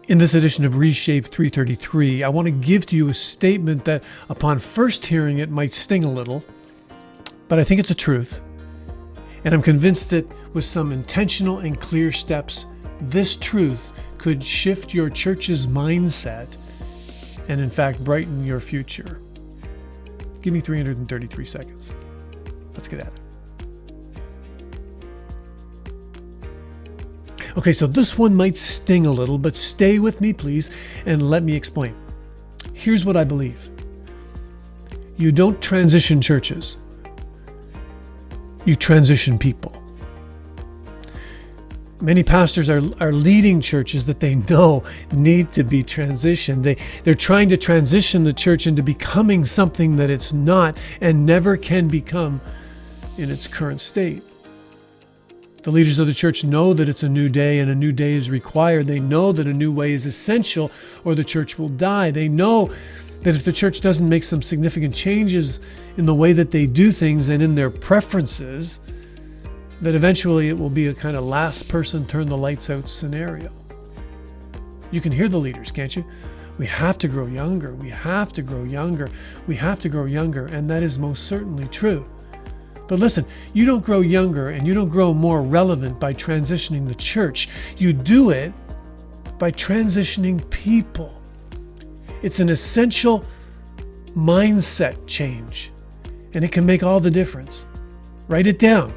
In this edition of reShape 333, I want to give to you a statement that upon first hearing it might sting a little, but I think it's a truth. And I'm convinced that with some intentional and clear steps, this truth could shift your church's mindset and in fact brighten your future. Give me 333 seconds. Let's get at it. Okay, so this one might sting a little, but stay with me, please, and let me explain. Here's what I believe. You don't transition churches. You transition people. Many pastors are leading churches that they know need to be transitioned. They're trying to transition the church into becoming something that it's not and never can become in its current state. The leaders of the church know that it's a new day and a new day is required. They know that a new way is essential or the church will die. They know that if the church doesn't make some significant changes in the way that they do things and in their preferences, that eventually it will be a kind of last person turn the lights out scenario. You can hear the leaders, can't you? We have to grow younger. We have to grow younger. We have to grow younger. And that is most certainly true. But listen, you don't grow younger and you don't grow more relevant by transitioning the church. You do it by transitioning people. It's an essential mindset change, and it can make all the difference. Write it down.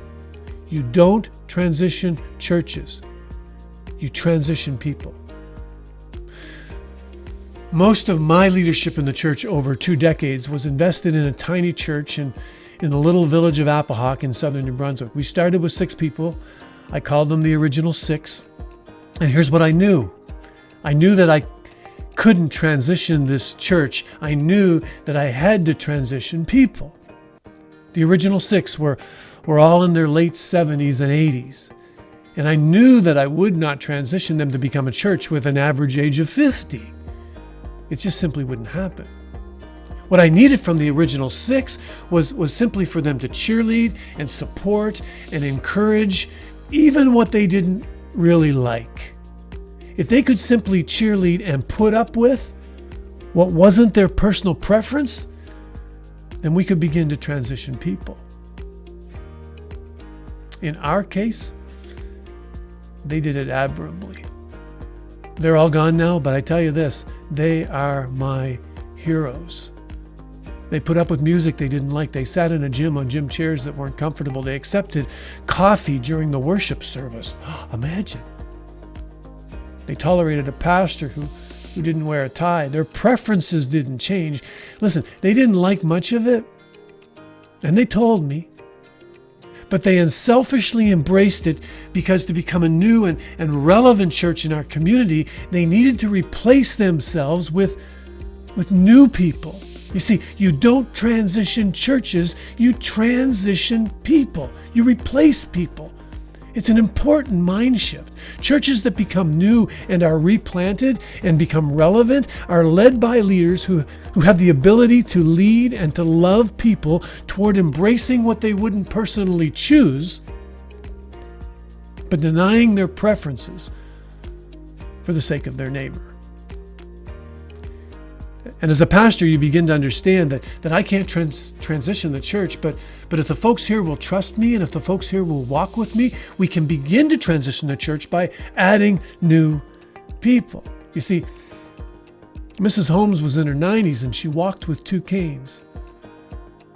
You don't transition churches. You transition people. Most of my leadership in the church over 2 decades was invested in a tiny church in the little village of Apahawk in southern New Brunswick. We started with 6 people. I called them the original 6. And here's what I knew. I knew that I couldn't transition this church. I knew that I had to transition people. The original 6 were all in their late 70s and 80s. And I knew that I would not transition them to become a church with an average age of 50. It just simply wouldn't happen. What I needed from the original 6 was simply for them to cheerlead and support and encourage even what they didn't really like. If they could simply cheerlead and put up with what wasn't their personal preference, then we could begin to transition people. In our case, they did it admirably. They're all gone now, but I tell you this, they are my heroes. They put up with music they didn't like. They sat in a gym on gym chairs that weren't comfortable. They accepted coffee during the worship service. Imagine. They tolerated a pastor who didn't wear a tie. Their preferences didn't change. Listen, they didn't like much of it, and they told me. But they unselfishly embraced it because to become a new and relevant church in our community, they needed to replace themselves with new people. You see, you don't transition churches, you transition people. You replace people. It's an important mind shift. Churches that become new and are replanted and become relevant are led by leaders who have the ability to lead and to love people toward embracing what they wouldn't personally choose, but denying their preferences for the sake of their neighbor. And as a pastor, you begin to understand that I can't transition the church, but if the folks here will trust me and if the folks here will walk with me, we can begin to transition the church by adding new people. You see, Mrs. Holmes was in her 90s and she walked with 2 canes.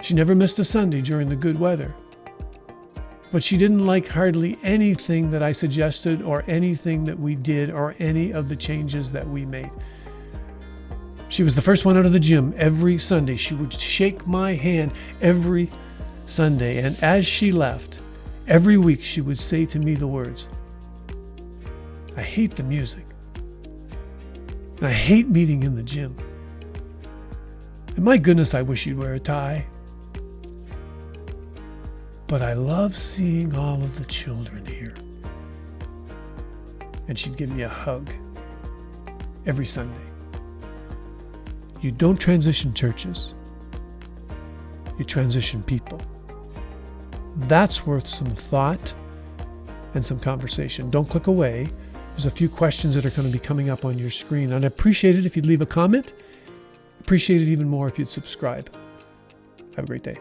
She never missed a Sunday during the good weather. But she didn't like hardly anything that I suggested or anything that we did or any of the changes that we made. She was the first one out of the gym every Sunday. She would shake my hand every Sunday. And as she left, every week she would say to me the words, "I hate the music. And I hate meeting in the gym. And my goodness, I wish you'd wear a tie. But I love seeing all of the children here." And she'd give me a hug every Sunday. You don't transition churches. You transition people. That's worth some thought and some conversation. Don't click away. There's a few questions that are going to be coming up on your screen. I'd appreciate it if you'd leave a comment. Appreciate it even more if you'd subscribe. Have a great day.